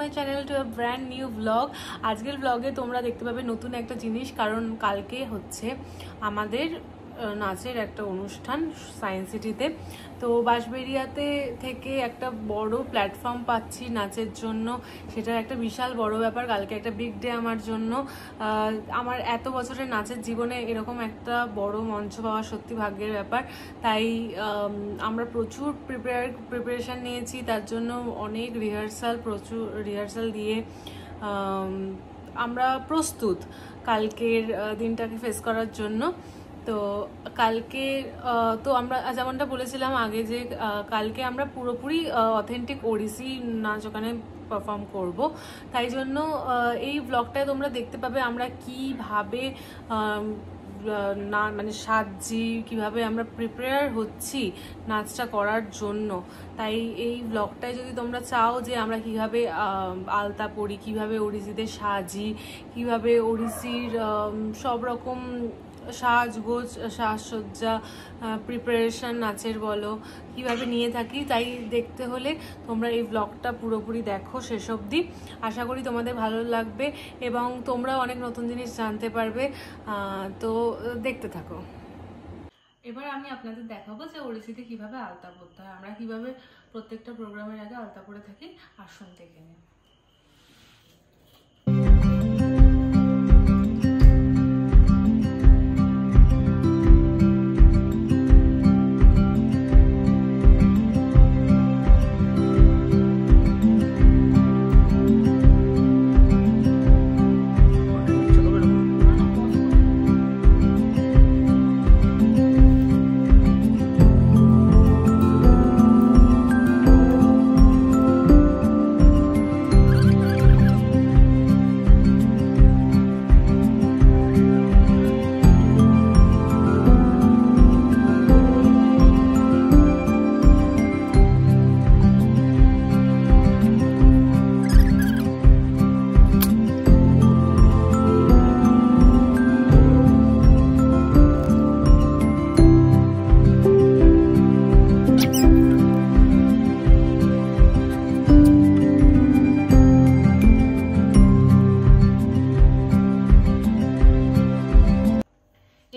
My channel to a brand new blog. আজকের ব্লগে তোমরা দেখতে পাবে নতুন একটা জিনিস, কারণ কালকে হচ্ছে আমাদের নাচের একটা অনুষ্ঠান সায়েন্স সিটিতে। তো বাঁশবেড়িয়াতে থেকে একটা বড় প্ল্যাটফর্ম পাচ্ছি নাচের জন্য, সেটা একটা বিশাল বড় ব্যাপার। কালকে একটা বিগ ডে আমার জন্য। আমার এত বছরের নাচের জীবনে এরকম একটা বড় মঞ্চ পাওয়া সত্যি ভাগ্যের ব্যাপার। তাই আমরা প্রচুর প্রিপারেশান নিয়েছি, তার জন্য অনেক প্রচুর রিহার্সাল দিয়ে আমরা প্রস্তুত কালকের দিনটাকে ফেস করার জন্য। তো কালকে তো আমরা যেমনটা বলেছিলাম আগে যে কালকে আমরা পুরোপুরি অথেন্টিক ওড়িশি নাচ ওখানে পারফর্ম করব। তাই জন্য এই ব্লগটায় তোমরা দেখতে পাবে আমরা কিভাবে না মানে সাজছি, কিভাবে আমরা প্রিপেয়ার হচ্ছি নাচটা করার জন্য। তাই এই ব্লগটায় যদি তোমরা চাও যে আমরা কিভাবে আলতা পরি, কিভাবে ওড়িশিতে সাজি, কিভাবে ওড়িশির সব রকম সাজগোজ সাজসজ্জা প্রিপারেশন নাচের বলো কিভাবে নিয়ে থাকি, তাই দেখতে হলে তোমরা এই ব্লগটা পুরোপুরি দেখো শেষ অবধি। আশা করি তোমাদের ভালো লাগবে এবং তোমরা অনেক নতুন জিনিস জানতে পারবে। তো দেখতে থাকো। এবার আমি আপনাদের দেখাবো যে ওড়িশিতে কিভাবে আলতা পরতে হয়, আমরা কিভাবে প্রত্যেকটা প্রোগ্রামের আগে আলতা পরে থাকি। আসুন দেখে নিই।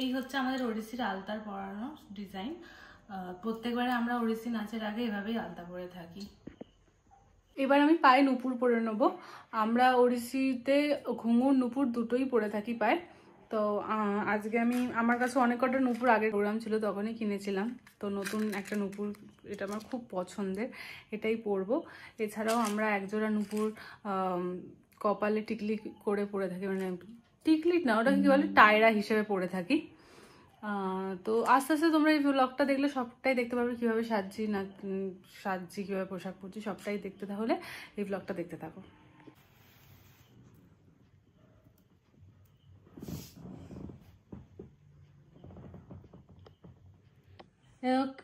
এই হচ্ছে আমাদের ওড়িশির আলতার পরানো ডিজাইন। প্রত্যেকবারে আমরা ওড়িশি নাচের আগে এভাবেই আলতা পরে থাকি। এবার আমি পায়ে নুপুর পরে নেব। আমরা ওড়িশিতে ঘুঙুর নুপুর দুটোই পরে থাকি পায়ে। তো আজকে আমার কাছে অনেক কটা নুপুর আগের প্রোগ্রাম ছিল তখনই কিনেছিলাম, তো নতুন একটা নুপুর এটা আমার খুব পছন্দের, এটাই পরবো। এছাড়াও আমরা একজোড়া নুপুর কপালে টিকলি করে পরে থাকি, মানে টিকলি না, ওটা কি বলে, টায়রা হিসেবে পরে থাকি। তো আস্তে আস্তে তোমরা এই ব্লগটা দেখলে সবটাই দেখতে পারবে কীভাবে সাজছি কীভাবে পোশাক পরছি সবটাই দেখতে, তাহলে এই ব্লগটা দেখতে থাকো।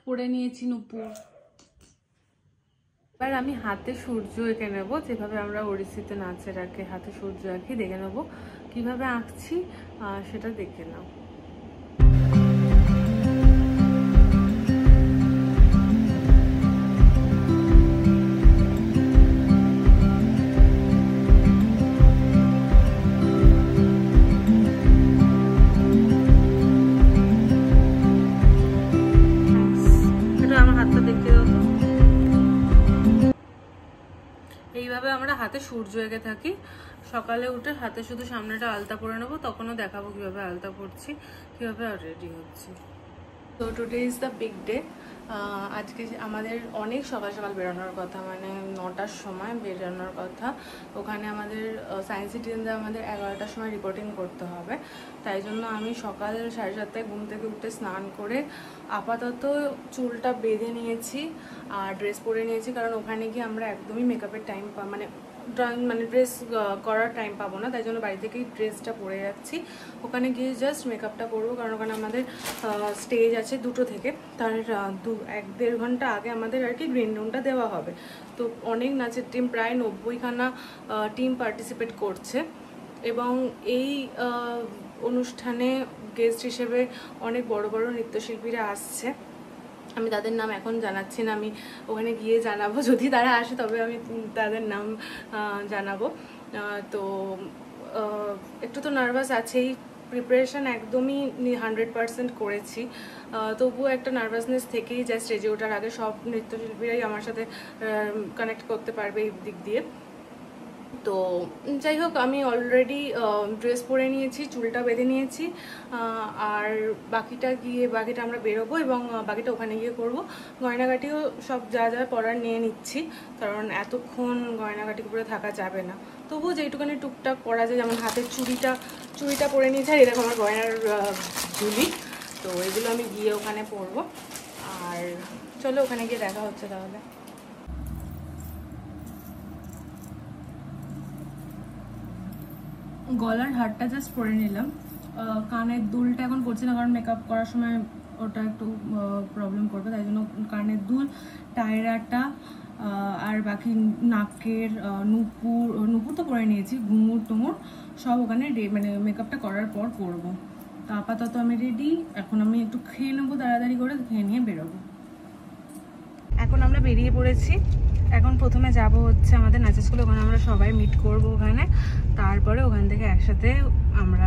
পরে নিয়েছি নুপুর। এবার আমি হাতে সূর্য এঁকে নেবো, যেভাবে আমরা ওড়িশিতে নাচের আগে হাতে সূর্য আঁকি, দেখে নেবো কিভাবে আঁকছি সেটা দেখে নাও। এইভাবে আমরা হাতে সূর্য এঁকে থাকি। সকালে উঠে হাতে শুধু সামনেটা আলতা পরে নেবো, তখনও দেখাবো কিভাবে আলতা পরছি, কিভাবে রেডি হচ্ছি। তো today is the big day. আজকে আমাদের অনেক সকাল সকাল বেরোনোর কথা, মানে 9টার সময় বেরোনোর কথা। ওখানে আমাদের সায়েন্স সিটিতে আমাদের 11টার সময় রিপোর্টিং করতে হবে। তাই জন্য আমি সকাল 7:30টায় ঘুম থেকে উঠে স্নান করে আপাতত চুলটা বেঁধে নিয়েছি আর ড্রেস পরে নিয়েছি, কারণ ওখানে গিয়ে আমরা একদমই মেকআপের টাইম মানে ড্রেস করার টাইম পাবো না, তাই জন্য বাড়ি থেকেই ড্রেসটা পরে যাচ্ছি। ওখানে গিয়ে জাস্ট মেকআপটা করবো, কারণ ওখানে আমাদের স্টেজ আছে 2টো থেকে, তার 1-1.5 ঘন্টা আগে আমাদের আর কি গ্রিন রুমটা দেওয়া হবে। তো অনেক নাচের টিম, প্রায় 90খানা টিম পার্টিসিপেট করছে এবং এই অনুষ্ঠানে গেস্ট হিসেবে অনেক বড় বড় নৃত্যশিল্পীরা আসছে। আমি তাদের নাম এখন জানাচ্ছি না, আমি ওখানে গিয়ে জানাবো, যদি তারা আসে তবে আমি তাদের নাম জানাবো। তো একটু তো নার্ভাস আছেই, প্রিপারেশান একদমই 100% করেছি, তবুও একটা নার্ভাসনেস থেকেই যায়। স্টেজে ওঠার আগে সব নৃত্যশিল্পীরাই আমার সাথে কানেক্ট করতে পারবে এই দিক দিয়ে। তো যাই হোক, আমি অলরেডি ড্রেস পরে নিয়েছি, চুলটা বেঁধে নিয়েছি, আর বাকিটা আমরা বেরোবো এবং বাকিটা ওখানে গিয়ে করবো। গয়নাগাটিও সব যা যা পরার নিয়ে নিচ্ছি, কারণ এতক্ষণ গয়নাগাটি পরে থাকা যাবে না। তবুও যেইটুখানি টুকটাক পরা যায়, যেমন হাতের চুড়িটা পরে নিয়েছি, আর এরকম আমার গয়নার ঝুলি, তো এগুলো আমি গিয়ে ওখানে পরবো। আর চলো ওখানে গিয়ে দেখা হচ্ছে তাহলে। গলার হারটা জাস্ট পরে নিলাম, কানের দুলটা এখন করছি না, কারণ মেকআপ করার সময় ওটা একটু প্রবলেম করবে, তাই জন্য কানের দুল, টায়রাটা, আর বাকি নাকের নুপুর তো পরে নিয়েছি, ঘুঙুর টুঙুর সব ওখানে মানে মেকআপটা করার পর করবো। তো আপাতত আমি রেডি, এখন আমি একটু খেয়ে নেবো, তাড়াতাড়ি করে খেয়ে নিয়ে বেরোবো। এখন আমরা বেরিয়ে পড়েছি। এখন প্রথমে যাব হচ্ছে আমাদের নাচের স্কুলে, ওখানে আমরা সবাই মিট করব ওখানে, তারপরে ওখান থেকে একসাথে আমরা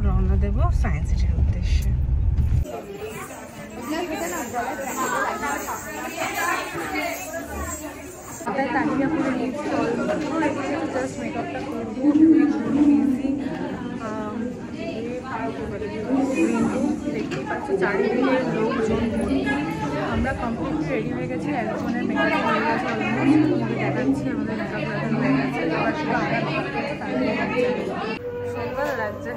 রওনা দেব সায়েন্স সিটির উদ্দেশ্যে। তালিকা করে নিয়েছি, জাস্ট মেকআপটা করবো, দেখতেই পাচ্ছ চারিদিকে লোকজন। আমরা কমপ্লিটলি রেডি হয়ে গেছি, একজনের মেকআপ হয়ে গেছে অলমোস্ট, তোমাকে দেখাচ্ছি আমাদের মেকআপ এখন হয়ে গেছে। আবার সেটা সুন্দর লাগছে।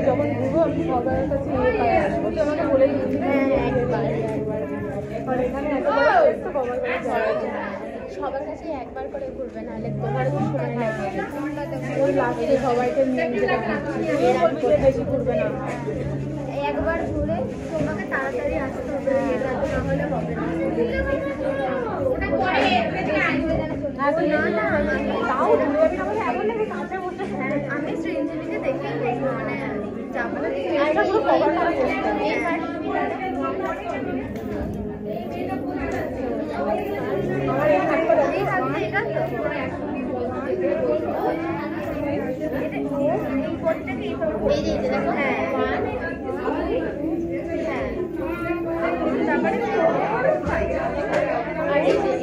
যখন ঘুরবো আমি সবার কাছে আসবো, তো আমাকে বলে দিচ্ছি সবার কাছে একবার করে ঘুরবে, নাহলে তোমার সময় লাগবে। ওই লাস্টে সবাইকে নিয়ে বেশি ঘুরবে না, একবার ঘুরে তোমাকে তাড়াতাড়ি আসতে হবে, নাহলে হবে না। আমি শ্রীঞ্জলিকে দেখে মানে যাবো,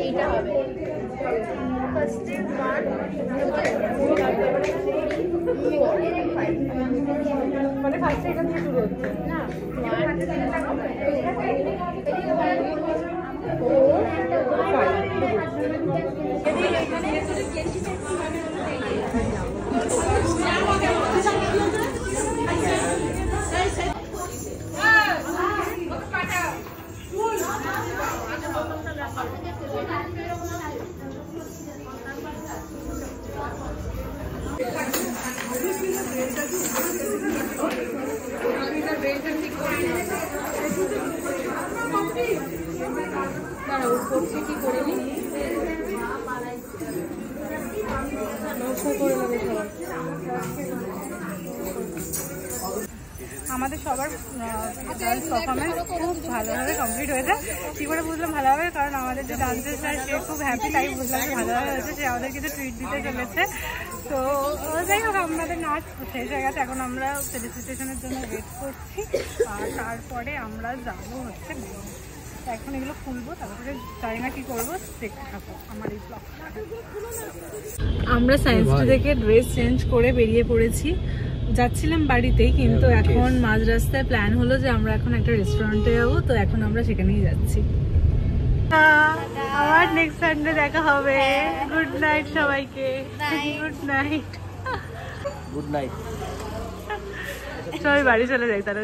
এইটা হবে ফার্স্টে 1 মানে ফার্স্টে এখান থেকে শুরু হচ্ছে না, করছে কি করে অপেক্ষা করে নেবে সবাই। আমাদের সবার পারফরমেন্স খুব ভালোভাবে কমপ্লিট হয়েছে। কী করে বুঝলাম ভালো হবে, কারণ আমাদের যে ডান্সের স্যার সে খুব হ্যাপি, তাই বুঝলাম যে ভালোভাবে হয়েছে। সে আমাদের কিছু ট্রিট দিতে চলেছে। তো যাই হোক, আমাদের নাচ শেষ হয়ে গেছে। এখন আমরা ফেলিসিটেশনের জন্য ওয়েট করছি, আর তারপরে আমরা যাবো হচ্ছে এখন এগুলো খুলবো, তারপরে জানি না কি করবো, দেখতে থাকো আমার এই ব্লগ। আমরা সায়েন্স সিটি থেকে ড্রেস চেঞ্জ করে বেরিয়ে পড়েছি, যাচ্ছিলাম বাড়িতেই, কিন্তু এখন মাঝ রাস্তায় প্ল্যান হলো যে আমরা এখন একটা রেস্টুরেন্টে যাবো, তো এখন আমরা সেখানেই যাচ্ছি। আবার নেক্সট সানডে দেখা হবে। গুড নাইট সবাইকে। Good night. Good night. সবাই বাড়ি চলে যাই তাহলে।